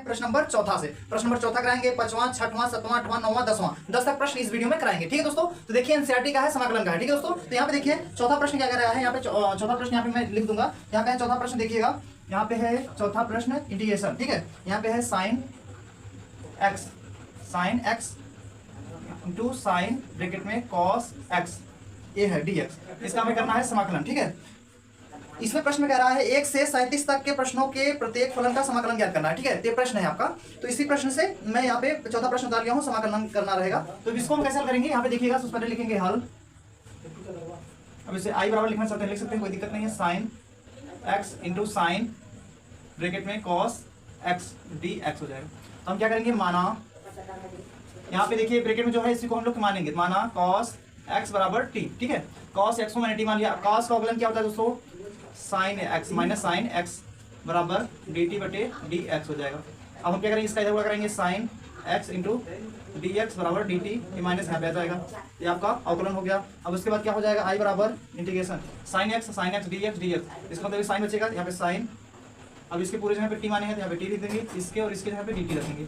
प्रश्न नंबर चौथा से। प्रश्न नंबर चौथा कराएंगे, 5वां, 6वां, 7वां, 8वां, 9वां, 10वां, 10 तक प्रश्न इस वीडियो में कराएंगे। ठीक है दोस्तों, तो देखिए एनसीईआरटी का है, समाकलन का है। ठीक है दोस्तों, तो यहाँ पे देखिए चौथा प्रश्न क्या कर रहा है, यहाँ पे चौथा प्रश्न यहाँ पे मैं लिख दूंगा। यहाँ पे है चौथा प्रश्न, देखिएगा यहाँ पे है चौथा प्रश्न इंटीग्रेशन। ठीक है, यहाँ पे है sine x into sine bracket में कॉस एक्स, ये है dx, इसका हमें करना है समाकलन। ठीक है, इसमें प्रश्न कह रहा है 1 से 37 तक के प्रश्नों के प्रत्येक फलन का समाकलन ज्ञात करना है। ठीक है, ये प्रश्न है आपका। तो इसी प्रश्न से मैं यहाँ पे चौथा प्रश्न उतार लिया हूँ, समाकलन करना रहेगा। तो इसको हम कैसे हल करेंगे, यहाँ पे देखिएगा, सबसे पहले लिखेंगे हल। अब इसे आई बराबर लिखना चाहते हैं, लिख सकते हैं, कोई दिक्कत नहीं है। Sine x into sine bracket में कॉस एक्स dx हो जाएगा। तो हम क्या करेंगे, माना यहाँ पे देखिए ब्रैकेट में जो है इसी को हम लोग मानेंगे, माना कॉस एक्स बराबर टी। ठीक है, कॉस एक्स को मैंने टी मान लिया। कॉस का अवकलन क्या होता है दोस्तों, sine x minus sine x बराबर डी टी बटे डी एक्स हो जाएगा। अब हम क्या करेंगे, इसका इधर गुणा करेंगे, sine x into D x बराबर डी टी, ये माइनस यहाँ पे आ जाएगा, ये आपका अवकलन हो गया। अब उसके बाद क्या हो जाएगा, आई बराबर integration sine x D x, इसका मतलब साइन बचेगा, यहाँ पे साइन। अब इसके पूरे जगह पे टी माने हैं तो यहाँ पे टी लिख देंगे, इसके और इसके जगह पे डी टी रखेंगे,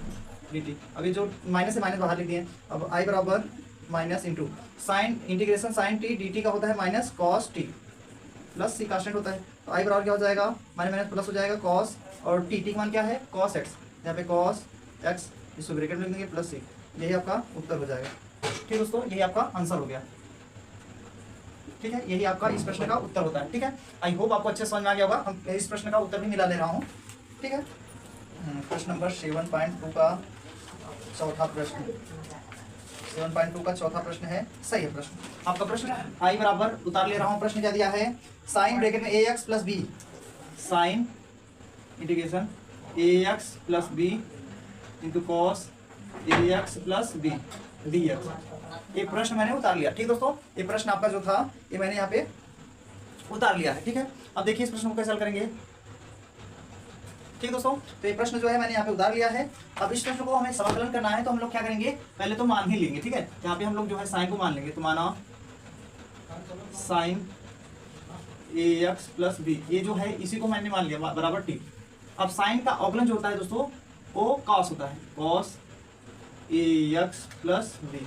डी टी। अब ये जो माइनस से माइनस बाहर लिख दिए। अब आई बराबर minus into sine integration sine t d t का होता है minus cos t plus C constant होता है। तो आई बराबर क्या हो जाएगा, माइनस माइनस प्लस हो जाएगा, कॉस और टी टी मान क्या है, कॉस एक्स, यहाँ पे कॉस एक्स, इसको ब्रैकेट में लिख देंगे प्लस सी, यही आपका उत्तर हो जाएगा। ठीक है दोस्तों, यही आपका आंसर हो गया। ठीक है, यही आपका इस प्रश्न का उत्तर होता है। ठीक है, आई होप आपको अच्छे समझ में आ गया होगा। हम इस प्रश्न का उत्तर भी मिला ले रहा हूँ। ठीक है, प्रश्न नंबर 7.2 का चौथा प्रश्न, 7.2 का चौथा प्रश्न है, सही है प्रश्न आपका। प्रश्न आई बराबर उतार ले रहा हूँ। प्रश्न क्या दिया है, साइन ब्रैकेट में a x plus b, sine integration a x plus B into cos A x plus b d x, ये प्रश्न मैंने उतार लिया। ठीक दोस्तों, ये प्रश्न आपका जो था ये मैंने यहाँ पे उतार लिया है। ठीक है, अब देखिए इस प्रश्न को कैसे हल करेंगे। ठीक दोस्तों, तो ये प्रश्न जो है मैंने यहाँ पे उतार लिया है। अब इस प्रश्न को हमें समाकलन करना है, तो हम लोग क्या करेंगे, पहले तो मान ही लेंगे। ठीक है, यहाँ पे हम लोग जो है साइन को मान लेंगे, तो माना साइन ए एक्स प्लस बी, ये जो है इसी को मैंने मान लिया बराबर टी। अब साइन का अवकलन जो होता है दोस्तों वो कॉस होता है, cos A x plus B.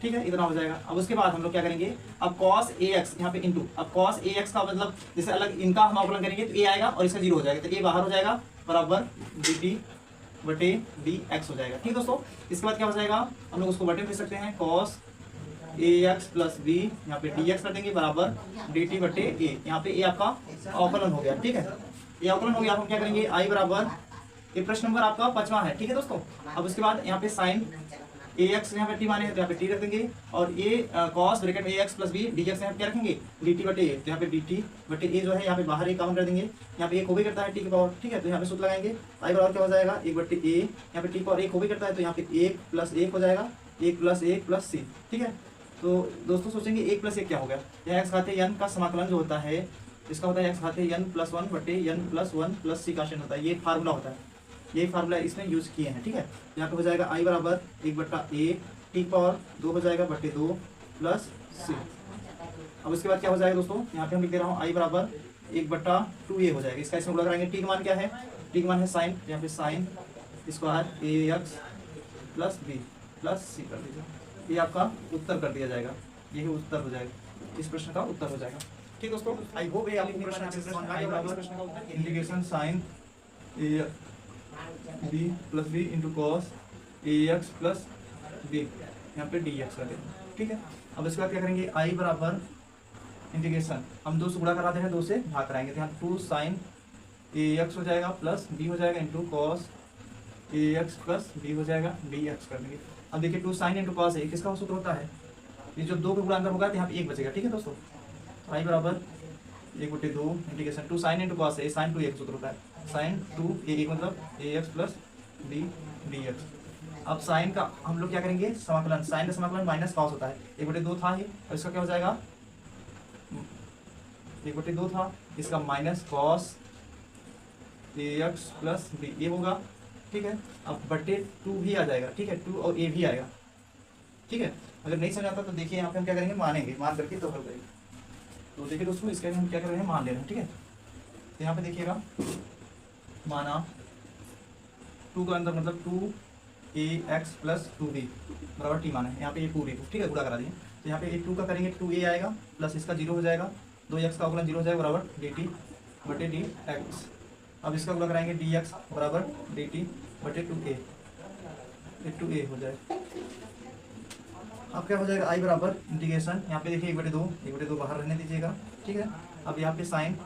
ठीक है, इतना हो जाएगा। अब उसके बाद हम लोग क्या करेंगे, अब cos ax यहाँ पे इंटू, अब cos ax का मतलब जैसे अलग इनका हम अवकलन करेंगे तो a आएगा और इसका 0 हो जाएगा, तो a बाहर हो जाएगा बराबर dt बटे dx हो जाएगा। ठीक दोस्तों, इसके बाद क्या हो जाएगा, हम लोग उसको बटे में लिख सकते हैं, cos ax प्लस b यहाँ पे dx कर देंगे बराबर dt बटे a, यहाँ पे a आपका अवकलन हो गया। ठीक है, ये अवकलन हो गया। हम क्या करेंगे, i बराबर, ये प्रश्न नंबर आपका 5वां है। ठीक है दोस्तों, अब उसके बाद यहाँ पे साइन ए एक्स यहाँ पे टी माने हैं तो यहाँ पे टी रख देंगे, और ए कॉस ब्रैकेट में a x plus b d x यहाँ पे क्या रखेंगे, डी टी बटे ए, तो यहाँ पे डी टी बटे ए जो है यहाँ पे बाहर एक कॉमन कर देंगे, यहाँ पे एक हो भी करता है टी की पावर। ठीक है, तो यहाँ पे सूत्र लगाएंगे, आई बराबर क्या हो जाएगा, एक बटे ए, यहाँ पे टी पावर एक हो भी करता है तो यहाँ पे एक प्लस एक हो जाएगा, एक प्लस सी। ठीक है, तो दोस्तों सोचेंगे एक प्लस एक क्या हो गया, यहाँ एक्स खाते एन का समाकलन जो होता है इसका होता है एक्स खाते एन प्लस वन बटे N plus one plus C constant होता है, ये फार्मूला होता है, यही फार्मूला इसमें यूज किए हैं। ठीक है, यहाँ पे हो जाएगा आई बराबर एक बट्टा ए टी पावर 2 हो जाएगा बटे 2 प्लस सी। अब उसके बाद क्या हो जाएगा दोस्तों, यहाँ पे हम लिख दे रहा हूँ आई बराबर एक बट्टा 2a हो जाएगा, इसका इसमें गुणा कराएंगे। टी का मान क्या है, टी का मान है साइन, यहाँ पे साइन स्क्वायर ए एक्स प्लस बी प्लस सी कर दीजिए, ये आपका उत्तर कर दिया जाएगा, यही उत्तर हो जाएगा, इस प्रश्न का उत्तर हो जाएगा। ठीक दोस्तों, आई होप ये आपको प्रश्न integration sine A B plus B into cos A x plus B यहाँ पे डी एक्स कर देंगे। ठीक है, अब इसके बाद क्या करेंगे, आई बराबर इंटीग्रेशन, हम 2 से गुणा कराते हैं 2 से भाग कराएंगे, तो यहाँ 2 साइन ए एक्स हो जाएगा प्लस बी हो जाएगा इंटू कॉस ए एक्स प्लस बी हो जाएगा डी एक्स कर देंगे। अब देखिए 2 साइन इंटू कॉस ए किसका सूत्र होता है, ये जो 2 के गुणा अंदर होगा तो यहाँ पे 1 बचेगा। ठीक है दोस्तों, तो आई बराबर 1/2 integration 2 sine into cos a, sine 2 एक सूत्र होता है, साइन 2 ए मतलब a x plus b d x. अब साइन का हम लोग क्या करेंगे, समाकलन, साइन का समाकलन माइनस कॉस होता है, 1/2 था ही, और इसका क्या हो जाएगा, 1/2 था, इसका minus cos A x plus B, ये होगा। ठीक है, अब बटे 2 भी आ जाएगा। ठीक है, 2 और ए भी आएगा। ठीक है, अगर नहीं समझ आता तो देखिए यहाँ पे हम क्या करेंगे, मानेंगे, मान करके तो हल करेंगे। तो देखिए दोस्तों, इसके हम क्या कर रहे हैं, मान ले रहे हैं। ठीक है, तो यहाँ पे देखिएगा, माना टू का अंदर मतलब 2ax प्लस 2b बराबर टी माना है। यहाँ पे ये पूरी को ठीक है गुणा करा दिए, तो यहाँ पे ये 2 का करेंगे 2a आएगा प्लस इसका 0 हो जाएगा, 2x का अवकलन 0 हो जाएगा बराबर dt बटे dx। अब इसका गुणा कराएंगे dx बराबर dt बटे 2a, ये 2a हो जाए। अब क्या हो जाएगा आई बराबर इंटीग्रेशन, यहाँ पे देखिए 1/2 बाहर रहने दीजिएगा ठीक है। अब यहाँ पे साइन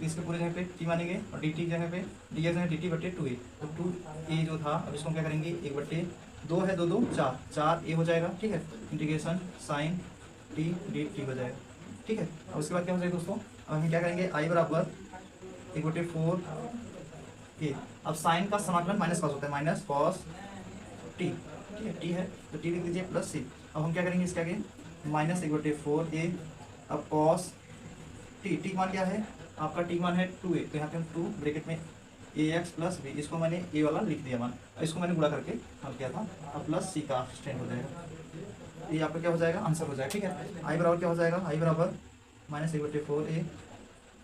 इसके पूरे जगह पे टी मानेंगे और डी टी जगह पे डी जगह डी टी बटे 2a, तो 2a जो था अब इसको क्या करेंगे 1/2 है 2 2 4 हो जाएगा ठीक है। Integration sine t d t हो जाएगा ठीक है। अब उसके बाद क्या हो जाएगा दोस्तों, अब हम क्या करेंगे आई बराबर 1/4a। अब साइन का समाकलन माइनस कॉस होता है, माइनस कॉस टी ठीक है, टी है तो टी लिख दीजिए प्लस सी। अब हम क्या करेंगे इसके आगे माइनस 1/4a। अब कॉस टी, टी मान क्या है आपका, टी मान है 2a, तो यहाँ पे हम 2 ब्रैकेट में ax प्लस b, इसको मैंने a वाला लिख दिया मान, इसको मैंने गुणा करके हल किया था। अब प्लस c का स्टैंड हो जाएगा, ये आपका क्या हो जाएगा आंसर हो जाएगा ठीक है। आई बराबर क्या हो जाएगा, आई बराबर माइनस 1/4a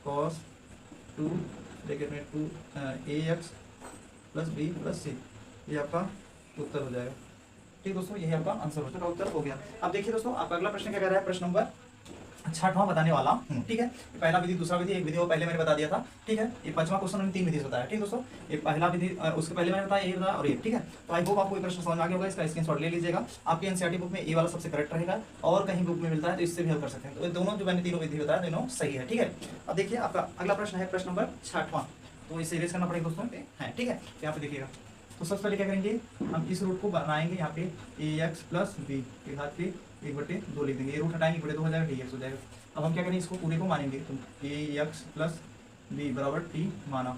कॉस 2 ब्रैकेट में 2ax plus b plus c, ये आपका उत्तर हो जाएगा ठीक दोस्तों। यही आपका आंसर हो जाएगा, उत्तर हो गया। अब देखिए दोस्तों आपका अगला प्रश्न क्या कह रहा है, प्रश्न नंबर 6वां बताने वाला ठीक है। पहला विधि दूसरा विधि, एक विधि वो पहले मैंने बता दिया था ठीक है। ये 5वां क्वेश्चन में 3 विधि से बताया ठीक दोस्तों। ये पहला विधि उसके पहले मैंने बताया ये बताया और ये ठीक है। तो आई होप आपको ये प्रश्न समझ में आ गया होगा, इसका स्क्रीनशॉट ले लीजिएगा। आपके एनसीईआरटी बुक में ये वाला सबसे करेक्ट रहेगा, और कहीं बुक में मिलता है तो इससे भी हल कर सकते हैं। तो दोनों जो मैंने तीनों विधि बताया दोनों सही है ठीक है। अब देखिए आपका अगला प्रश्न है प्रश्न नंबर 6वां, तो इसे इरेज करना पड़ेगा दोस्तों है ठीक है। यहाँ पे देखिएगा, तो सबसे पहले क्या करेंगे हम इस रूट को बनाएंगे, यहाँ पे ax प्लस b के घात पे 1/2 लिख देंगे, ये रूट हटाएंगे 1/2 हो जाएगा dx हो जाएगा। अब हम क्या करेंगे इसको पूरे को मानेंगे, तो ax प्लस b बराबर t माना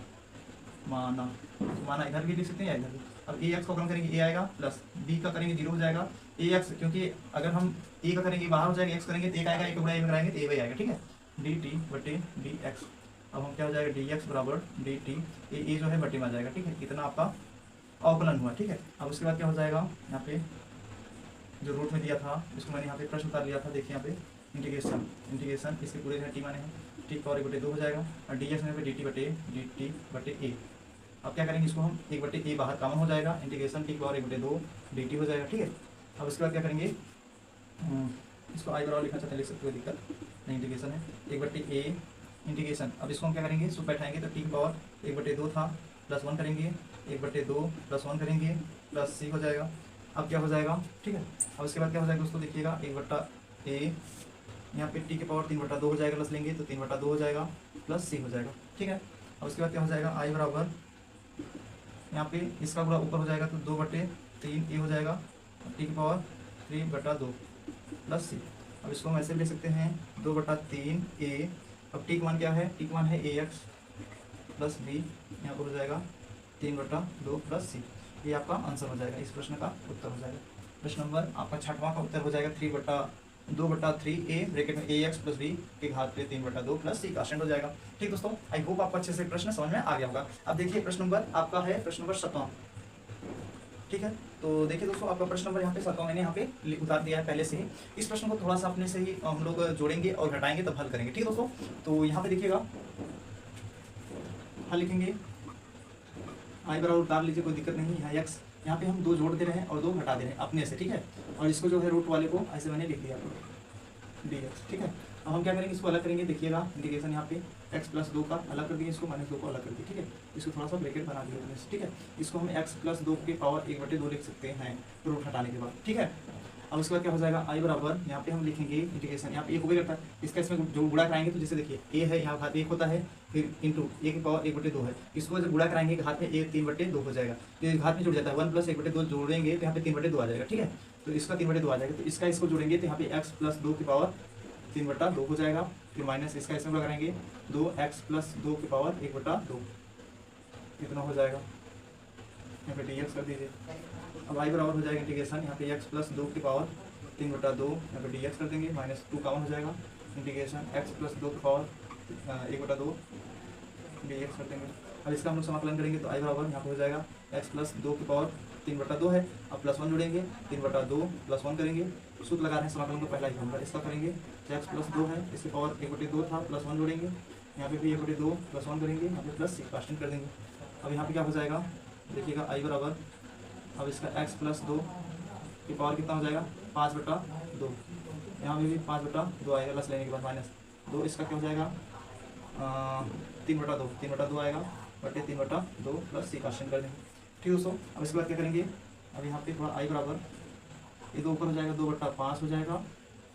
इधर भी लिख सकते हैं या इधर भी। अब ax को हम करेंगे a आएगा प्लस b का करेंगे 0 हो जाएगा, ax क्योंकि अगर हम a का करेंगे बाहर हो जाएगा, x करेंगे तो 1 आएगा, 1 गुणा a में कराएंगे तो a आएगा ठीक है, dt बटे dx। अब हम क्या हो जाएगा dx बराबर dt, ये जो है बटे में आ जाएगा ठीक है। इतना आपका अवकलन हुआ ठीक है। अब उसके बाद क्या हो जाएगा, यहाँ पे जो रूट में दिया था इसको मैंने यहाँ पे प्रश्न उतार लिया था, देखिए यहाँ पे इंटीग्रेशन इसके पूरे टी माने हैं टी का और 1/2 हो जाएगा, और डी एक्स में डी टी बटे ए। अब क्या करेंगे इसको हम 1/a बाहर कॉमन हो जाएगा, इंटीग्रेशन टी का और 1/2 डी टी हो जाएगा ठीक है। अब उसके बाद क्या करेंगे इसको आई बराबर लिखना चाहते हैं लिख सकते हो, दिक्कत नहीं, इंटीग्रेशन है 1/a इंटीग्रेशन। अब इसको हम क्या करेंगे सुपर बैठाएंगे, तो टी का और 1/2 था प्लस 1 करेंगे 1/2 प्लस 1 करेंगे प्लस c हो जाएगा। अब क्या हो जाएगा ठीक है। अब उसके बाद क्या हो जाएगा दोस्तों देखिएगा 1/a, यहाँ पे t के पावर 3/2 हो जाएगा, प्लस लेंगे तो 3/2 हो जाएगा प्लस c हो जाएगा ठीक है। अब उसके बाद क्या हो जाएगा आई बराबर यहाँ पे इसका पूरा ऊपर हो जाएगा तो 2/3a हो जाएगा, t के पावर 3/2 प्लस c। अब इसको हम ऐसे ले सकते हैं 2/3a। अब t का मान क्या है, t का मान है ax प्लस b, यहाँ पर हो जाएगा 3/2 प्लस c, ये आपका आंसर हो जाएगा, इस प्रश्न का उत्तर हो जाएगा। प्रश्न नंबर आपका 6वां का उत्तर हो जाएगा 2/3a ब्रैकेट में ax प्लस b के घात पे 3/2 प्लस c का स्टैंड हो जाएगा ठीक दोस्तों। आई होप आपको अच्छे से प्रश्न समझ में आ गया होगा। अब देखिए प्रश्न नंबर आपका है प्रश्न नंबर 7वां ठीक है। तो देखिए दोस्तों आपका प्रश्न नंबर यहाँ पे 7वां मैंने यहाँ पे उतार दिया है पहले से ही। इस प्रश्न को थोड़ा सा अपने से ही हम लोग जोड़ेंगे और घटाएंगे तब हल करेंगे ठीक है दोस्तों। तो यहाँ पे देखिएगा हल लिखेंगे, आई बराबर उतार लीजिए कोई दिक्कत नहीं, यहाँ x यहाँ पे हम 2 जोड़ दे रहे हैं और 2 घटा दे रहे हैं अपने से ठीक है। और इसको जो है रूट वाले को ऐसे मैंने लिख दिया dx ठीक है। अब हम क्या करेंगे इसको अलग करेंगे, देखिएगा इंटीग्रेशन यहाँ पे x प्लस 2 का अलग कर दिए, इसको -2 को अलग कर दिए ठीक है। इसको थोड़ा सा ब्रैकेट बना दिया अपने से ठीक है। इसको हम x प्लस 2 के पावर 1/2 लिख सकते हैं रूट हटाने के बाद ठीक है। अब उसके बाद क्या हो जाएगा आई बराबर यहाँ पे हम लिखेंगे इंटीग्रेशन, यहाँ पे एक हो गया करता है, इसका इसमें जो गुणा कराएंगे तो जैसे देखिए a है यहाँ घात 1 होता है, फिर इंटू a की पावर 1/2 है, इसको जब गुणा कराएंगे घात में a 3/2 हो जाएगा, तो घात में जुड़ जाता है 1 प्लस 1/2 जोड़ेंगे तो यहाँ पे 3/2 आ जाएगा ठीक है। तो इसका 3/2 आ जाएगा, तो इसका इसको जोड़ेंगे तो यहाँ पे x प्लस 2 की पावर 3/2 हो जाएगा, फिर माइनस इसका इसमें लगाएंगे 2x प्लस 2 की पावर 1/2 इतना हो जाएगा, यहाँ पे dx कर दीजिए। अब आई बराबर हो जाएगा इंटीग्रेशन यहाँ पे x प्लस 2 की पावर 3/2 यहाँ पे dx कर देंगे, -2 कॉमन हो जाएगा, इंटीग्रेशन x प्लस 2 की पावर 1/2 dx कर देंगे। अब इसका हम लोग समाकलन करेंगे तो आई बराबर यहाँ पे हो जाएगा x प्लस 2 की पावर 3/2 है, अब प्लस 1 जोड़ेंगे 3/2 प्लस 1 करेंगे, सूत्र लगा रहे हैं समाकलन को पहला ही होगा, इसका करेंगे x प्लस 2 है इसकी पावर 1/2 था प्लस 1 जोड़ेंगे, यहाँ पे भी 1/2 प्लस 1 करेंगे, यहाँ पे प्लस 6 कर देंगे। अब यहाँ पे क्या हो जाएगा देखिएगा आई बराबर, अब इसका x प्लस 2 की पावर कितना हो जाएगा 5/2, यहाँ पे भी 5/2 आएगा, प्लस लेने के बाद माइनस 2, इसका क्या हो जाएगा 3/2, 3/2 आएगा बटे 3/2 प्लस सी क्वेश्चन कर देंगे। ठीक दोस्तों, अब इसके बाद क्या करेंगे, अब यहाँ पे थोड़ा आई बराबर, ये 2 ऊपर हो जाएगा 2/5 हो जाएगा,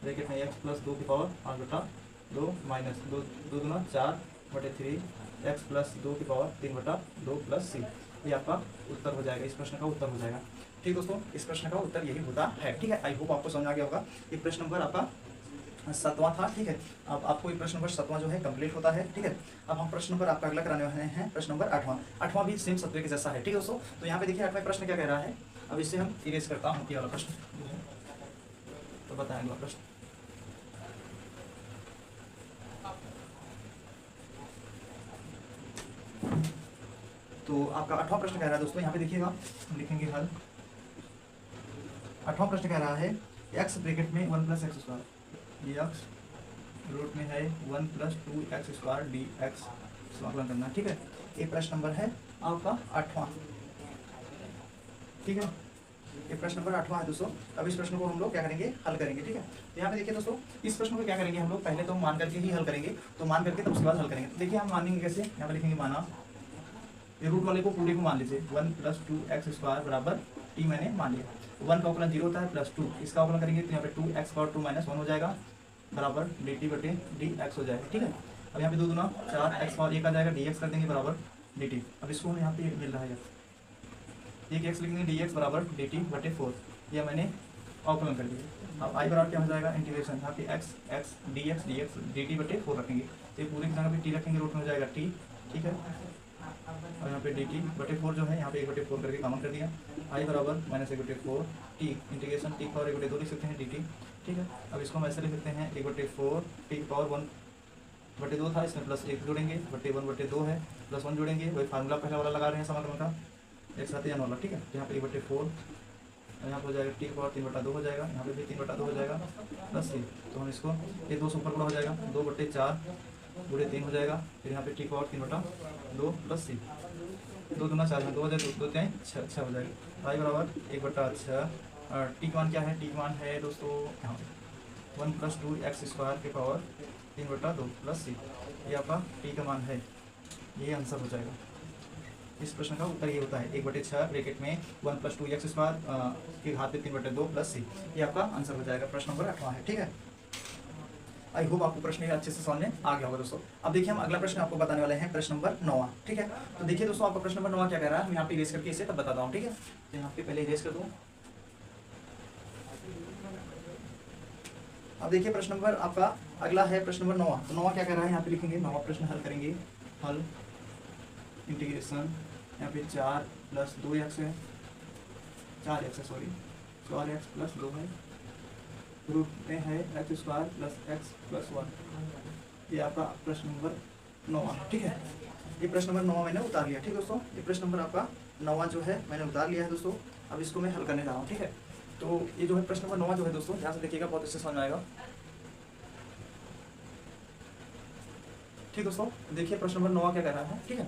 ब्रैकेट में x प्लस 2 की पावर 5/2 माइनस 2 2 4/3 x प्लस 2 की पावर 3/2 प्लस सी, ये आपका उत्तर हो जाएगा, इस प्रश्न का उत्तर हो जाएगा। ठीक दोस्तों, इस प्रश्न का उत्तर यही होता है। ठीक है, आई होप आपको समझ आ गया होगा। ये प्रश्न नंबर आपका 7वां था। ठीक है, अब आपको ये प्रश्न नंबर 7वां जो है कंप्लीट होता है। ठीक है, अब हम प्रश्न नंबर आपका अगला कराने वाले हैं, प्रश्न नंबर 8वां। 8वां भी सेम 7वें के जैसा है। ठीक है दोस्तों, तो यहाँ पे देखिए 8वां प्रश्न क्या कह रहा है, अब इससे हम इरेज करता हूँ ये वाला प्रश्न जो है, तो बताएं अगला प्रश्न। तो आपका 8वां प्रश्न कह रहा है दोस्तों, यहाँ पे देखिएगा हम लिखेंगे हल। 8वां प्रश्न कह रहा है x ब्रैकेट में 1 + x² dx रूट में है 1 + 2x² dx समाकलन करना। ठीक है, ये प्रश्न नंबर है आपका 8वां। ठीक है, ये प्रश्न नंबर 8वां है दोस्तों। अब इस प्रश्न को हम लोग क्या करेंगे, हल करेंगे। ठीक है, तो यहाँ पे देखिए दोस्तों, इस प्रश्न को क्या करेंगे हम लोग, पहले तो मान करके ही हल करेंगे, तो मान करके तब उसके बाद हल करेंगे। तो देखिए हम मानेंगे कैसे, यहाँ पे लिखेंगे माना, ये रूट वाले को पूरे को मान लीजिए 1 + 2x² बराबर t मैंने मान लिया। 1 का अवकलन 0 होता है प्लस 2, इसका अवकलन करेंगे तो यहाँ पे 2x² 2 - 1 हो जाएगा बराबर dt/dx हो जाएगा। ठीक है, अब यहाँ पे 2 दूना 4x और 1 आ जाएगा, dx कर देंगे बराबर dt। अब इसको हम यहाँ पे मिल रहा है एक x लिखेंगे, dx बराबर dt/4, यह मैंने अवकलन कर दिया। अब i बराबर क्या हो जाएगा इंटीग्रेशन, यहाँ पे x dx dt/4 रखेंगे, तो पूरे की जगह पे t रखेंगे, रूट में हो जाएगा t। ठीक है, और यहाँ पे dt/4 जो है यहाँ पे 1/4 करके कॉमन कर दिया, i बराबर -1/4 t इंटीग्रेशन t पावर 1/2 लिख सकते हैं dt। ठीक है, अब इसको हम ऐसे लिख सकते हैं 1/4 t की पावर 1/2 था, इसमें प्लस 1 जोड़ेंगे, बटे 1/2 है, प्लस 1 जोड़ेंगे, वही फार्मूला पहला वाला लगा रहे हैं समाकलन का, एक साथ ही वाला। ठीक है, यहाँ पे 1/4 यहाँ पर हो जाएगा t की पावर 3/2 हो जाएगा, यहाँ पे भी 3/2 हो जाएगा प्लस 3, तो हम इसको ये 2 से ऊपर बड़ा हो जाएगा, 2/4 गुणे 3 हो जाएगा, फिर यहाँ पे t की पावर 3/2 प्लस c, 2 दूना 4 2 हो जाएगा, 2 3 6 हो जाएगा, i बराबर 1/6। टी का मान क्या है, टी का मान है दोस्तों यहाँ पे 1 + 2x² की पावर 3/2 प्लस c, ये आपका टी का मान है, ये आंसर हो जाएगा। इस प्रश्न का उत्तर ये होता है 1/6 ब्रैकेट में 1 + 2x² के घात पे 3/2 प्लस c, ये आपका आंसर हो जाएगा। प्रश्न नंबर 8वां है। ठीक है, आई होप आपको प्रश्न ये अच्छे से समझ में आ गया होगा दोस्तों। अब देखिए हम अगला प्रश्न आपको बताने वाले हैं, प्रश्न नंबर 9वां। ठीक है, तो देखिए दोस्तों आपका प्रश्न नंबर 9वां क्या कह रहा है, हम यहाँ पे इरेज करके इसे तब बताता हूँ। ठीक है, तो यहाँ पे पहले इरेज कर दूँ। अब देखिए प्रश्न नंबर आपका अगला है प्रश्न नंबर 9वां। तो 9वां क्या कह रहा है, यहाँ पे लिखेंगे 9वां प्रश्न हल करेंगे, हल इंटीग्रेशन, यहाँ पे 4 + 2x है, 4x है सॉरी 4x + 2 है, रूट में है x² + x + 1, ये आपका प्रश्न नंबर 9वां। ठीक है, ये प्रश्न नंबर 9वां मैंने उतार लिया। ठीक दोस्तों, ये प्रश्न नंबर आपका 9वां जो है मैंने उतार लिया है दोस्तों। अब इसको मैं हल करने जा रहा हूँ। ठीक है, तो ये जो है प्रश्न नंबर 9वां जो है दोस्तों, ध्यान से देखिएगा, बहुत अच्छे से समझ आएगा। ठीक दोस्तों, देखिए प्रश्न नंबर 9वां क्या कह रहा है। ठीक है,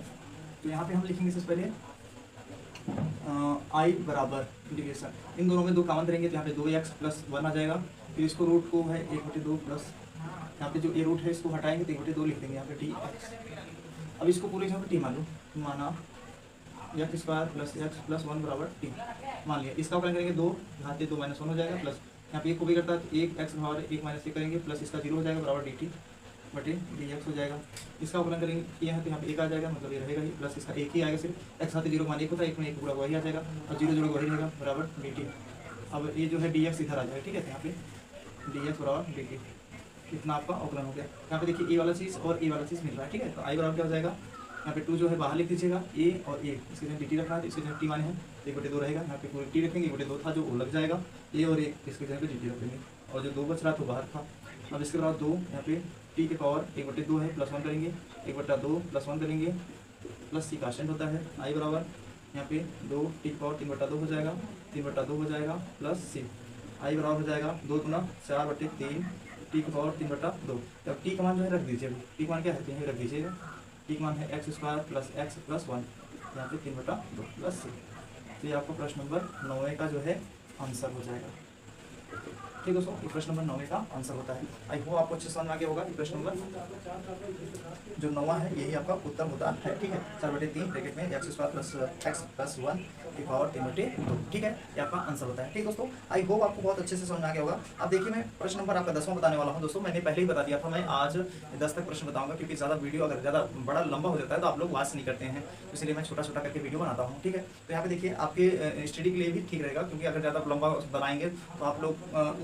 तो यहाँ पे हम लिखेंगे सबसे पहले i बराबर इंटीग्रेशन, इन दोनों में 2 कॉमन करेंगे, तो यहाँ पे 2x + 1 आ जाएगा, फिर इसको रूट को है 1/2 प्लस यहाँ पे जो ये रूट है इसको हटाएंगे तो 1/2 लिख देंगे यहाँ पे dx। अब इसको पूरे यहाँ पे t मान लो, माना x² + x + 1 बराबर t मान लिया। इसका अवकलन करेंगे 2 घात 2 - 1 हो जाएगा, प्लस यहाँ पे 1 को भी करता है तो 1x बराबर 1 - 1 करेंगे, प्लस इसका 0 हो जाएगा बराबर dt बटे dx हो जाएगा। इसका अवकलन करेंगे यहाँ तो यहाँ पे 1 आ जाएगा, मतलब ये रहेगा ही, प्लस इसका 1 ही आएगा, सिर्फ x साथ 0 मान 1 होता है, 1 में 1 पूरा वही आ जाएगा, और 0 जोड़े वही रहेगा बराबर dt। अब ये जो है dx इधर आ जाएगा। ठीक है, तो यहाँ पे dx बराबर dt, कितना आपका अवकलन हो गया। यहाँ पे देखिए a वाला चीज़ और a वाला चीज़ मिल रहा है। ठीक है, तो i बराबर क्या हो जाएगा, यहाँ पे 2 जो है बाहर लिख दीजिएगा, a और a, इसके जगह dt रखना है, इसके जगह t माने हैं 1/2 रहेगा, यहाँ पे पूरे t रखेंगे, 1/2 था जो वो लग जाएगा, a और a इसके जगह पे dt रख देंगे, और जो 2 बच रहा तो बाहर था। अब इसके बाद 2 यहाँ पे t की पावर 1/2 है, प्लस 1 करेंगे, 1/2 प्लस 1 करेंगे, प्लस c कांस्टेंट होता है, i बराबर यहाँ पे 2 t की पावर 3/2 हो जाएगा, 3/2 हो जाएगा, प्लस c, i बराबर हो जाएगा 2 × 4/3 t की पावर 3/2। अब t का मान जो है रख दीजिए, t का मान क्या है यहीं रख दीजिएगा, t का मान है x² + x + 1, यहाँ पे 3/2 प्लस सी। तो ये आपको प्रश्न नंबर 9 का जो है आंसर हो जाएगा। ठीक दोस्तों, ये प्रश्न नंबर 9 का आंसर होता है। आई होप आपको अच्छे समझ में आ गया होगा। ये प्रश्न नंबर जो 9 है यही आपका उत्तर होता है। ठीक है, 4/3 ब्रैकेट में x² + 1 की पावर 3/2। ठीक है, ये आपका आंसर होता है। ठीक दोस्तों, आई होप आपको बहुत अच्छे से समझ में आ गया होगा। अब देखिए मैं प्रश्न नंबर आपका 10वां बताने वाला हूँ। दोस्तों मैंने पहले ही बता दिया था, मैं आज 10 तक प्रश्न बताऊंगा, क्योंकि ज़्यादा वीडियो अगर ज़्यादा बड़ा लंबा हो जाता है तो आप लोग वाच नहीं करते हैं, इसलिए मैं छोटा छोटा करके वीडियो बनाता हूँ। ठीक है, तो यहाँ पे देखिए आपके स्टडी के लिए भी ठीक रहेगा, क्योंकि अगर ज़्यादा लंबा बनाएंगे तो आप लोग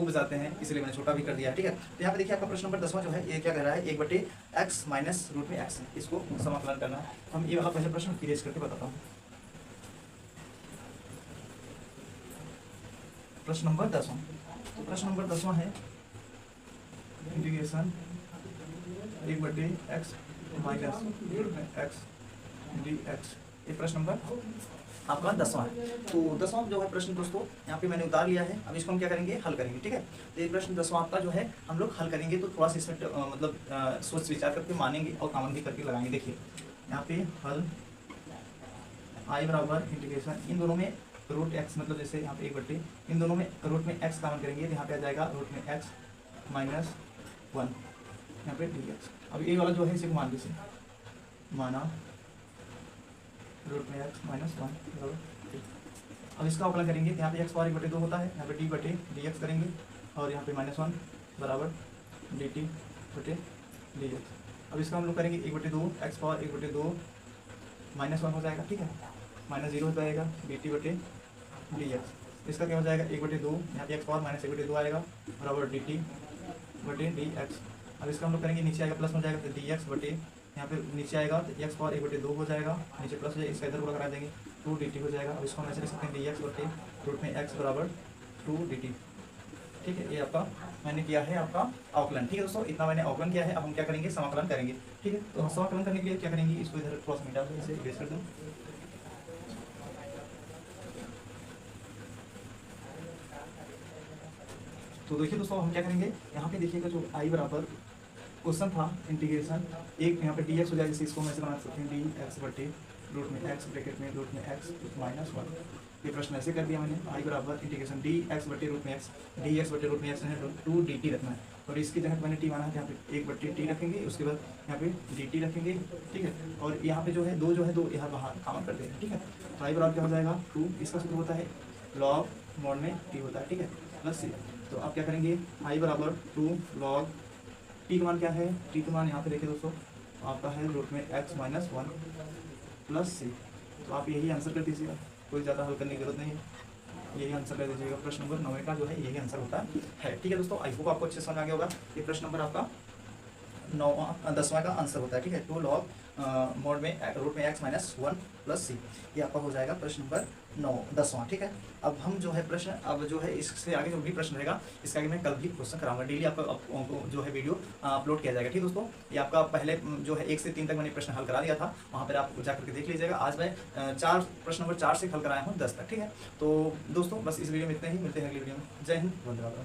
ऊब जाते हैं, इसलिए मैंने छोटा भी कर दिया। ठीक है, तो यहाँ पे देखिए आपका प्रश्न नंबर 10वां जो है ये क्या कह रहा है, 1/x माइनस रूट में x, इसको समाकलन करना है। हम ये वाला पहले प्रश्न क्लियर करके बताता हूँ। प्रश्न नंबर 10वां, तो प्रश्न नंबर 10वां है इंटीग्रेशन 1/x माइनस रूट में x dx। ये प्रश्न नंबर आपका 10वां है। तो 10वां जो है प्रश्न दोस्तों यहाँ पे मैंने उतार लिया है। अब इसको हम क्या करेंगे, हल करेंगे। ठीक है, तो ये प्रश्न 10वां आपका जो है हम लोग हल करेंगे, तो थोड़ा सा इसमें मतलब सोच विचार करके मानेंगे और कॉमन भी करके लगाएंगे। देखिए यहाँ पे हल i बराबर इंटीग्रेशन, इन दोनों में रूट x, मतलब जैसे यहाँ पे 1/, इन दोनों में रूट में x कॉमन करेंगे तो यहाँ पे आ जाएगा रूट में x माइनस 1 यहाँ पे dx। अब ये वाला जो है इसे मान लीजिए, माना रूट में x माइनस 1 बराबर। अब इसका अवकलन करेंगे तो यहाँ पे x पावर 1/2 होता है, यहाँ पे d/dx करेंगे और यहाँ पे -1 बराबर dt/dx। अब इसका हम लोग करेंगे 1/2, x पावर 1/2 -1 हो जाएगा। ठीक है, -0 हो जाएगा dt/dx। इसका क्या हो जाएगा 1/2, यहाँ पे x पावर -1/2 आएगा बराबर dt/dx। अब इसका हम लोग करेंगे, नीचे आएगा प्लस हो जाएगा तो dx/, यहाँ पे नीचे आएगा तो x पावर 1/2 हो जाएगा, नीचे प्लस हो जाएगा, इसका इधर गुणा करा देंगे 2 dt हो जाएगा। अब इसको हम ऐसे लिख सकते हैं dx/, रूट में x बराबर 2 dt। ठीक है, ये आपका मैंने किया है आपका अवकलन। ठीक है दोस्तों, इतना मैंने अवकलन किया है। अब हम क्या करेंगे, समाकलन करेंगे। ठीक है, तो समाकलन करने के लिए क्या करेंगे, इसको इधर थोड़ा सा मिटा दो, इसे इरेज कर दूँ। तो देखिए दोस्तों हम क्या करेंगे, यहाँ पे देखिएगा जो i बराबर क्वेश्चन था इंटीग्रेशन, एक यहाँ पे dx हो जाएगा, जैसे इसको हम ऐसे बना सकते हैं dx/, रूट में x ब्रैकेट में रूट में x माइनस 1। ये प्रश्न ऐसे कर दिया मैंने, i बराबर इंटीग्रेशन dx/, रूट में x, dx/, रूट में x है 2 dt रखना है, और इसकी जगह मैंने t माना है, यहाँ पे 1/t रखेंगे, उसके बाद यहाँ पे dt रखेंगे। ठीक है, और यहाँ पे जो है 2 यहाँ बाहर कॉमन कर देंगे। ठीक है, तो i बराबर क्या हो जाएगा 2, इसका सूत्र होता है लॉग मोड में t होता है। ठीक है, प्लस c। तो आप क्या करेंगे, i बराबर 2 लॉग t का मान क्या है, t का मान यहाँ पे देखिए दोस्तों आपका है रूट में x माइनस 1 प्लस c। तो आप यही आंसर कर दीजिएगा, कोई ज़्यादा हल करने की जरूरत नहीं है, यही आंसर कर दीजिएगा। प्रश्न नंबर 9 का जो है यही आंसर होता है। ठीक है दोस्तों, आई होप आपको अच्छे समझ आ गया होगा। ये प्रश्न नंबर आपका 10वां का आंसर होता है। ठीक है, 2 लॉग मोड में रूट में x माइनस 1 प्लस c, ये आपका हो जाएगा प्रश्न नंबर 10वां। ठीक है, अब हम जो है प्रश्न, अब जो है इससे आगे जो भी प्रश्न रहेगा इसका आगे मैं कल भी क्वेश्चन कराऊंगा, डेली आपको जो है वीडियो अपलोड किया जाएगा। ठीक दोस्तों, ये आपका पहले जो है 1 से 3 तक मैंने प्रश्न हल करा दिया था, वहाँ पर आप जाकर के देख लीजिएगा। आज मैं प्रश्न नंबर 4 से हल कराया हूँ 10 तक। ठीक है, तो दोस्तों बस इस वीडियो में इतने ही, मिलते हैं अगली वीडियो में। जय हिंद, वंदे मातरम।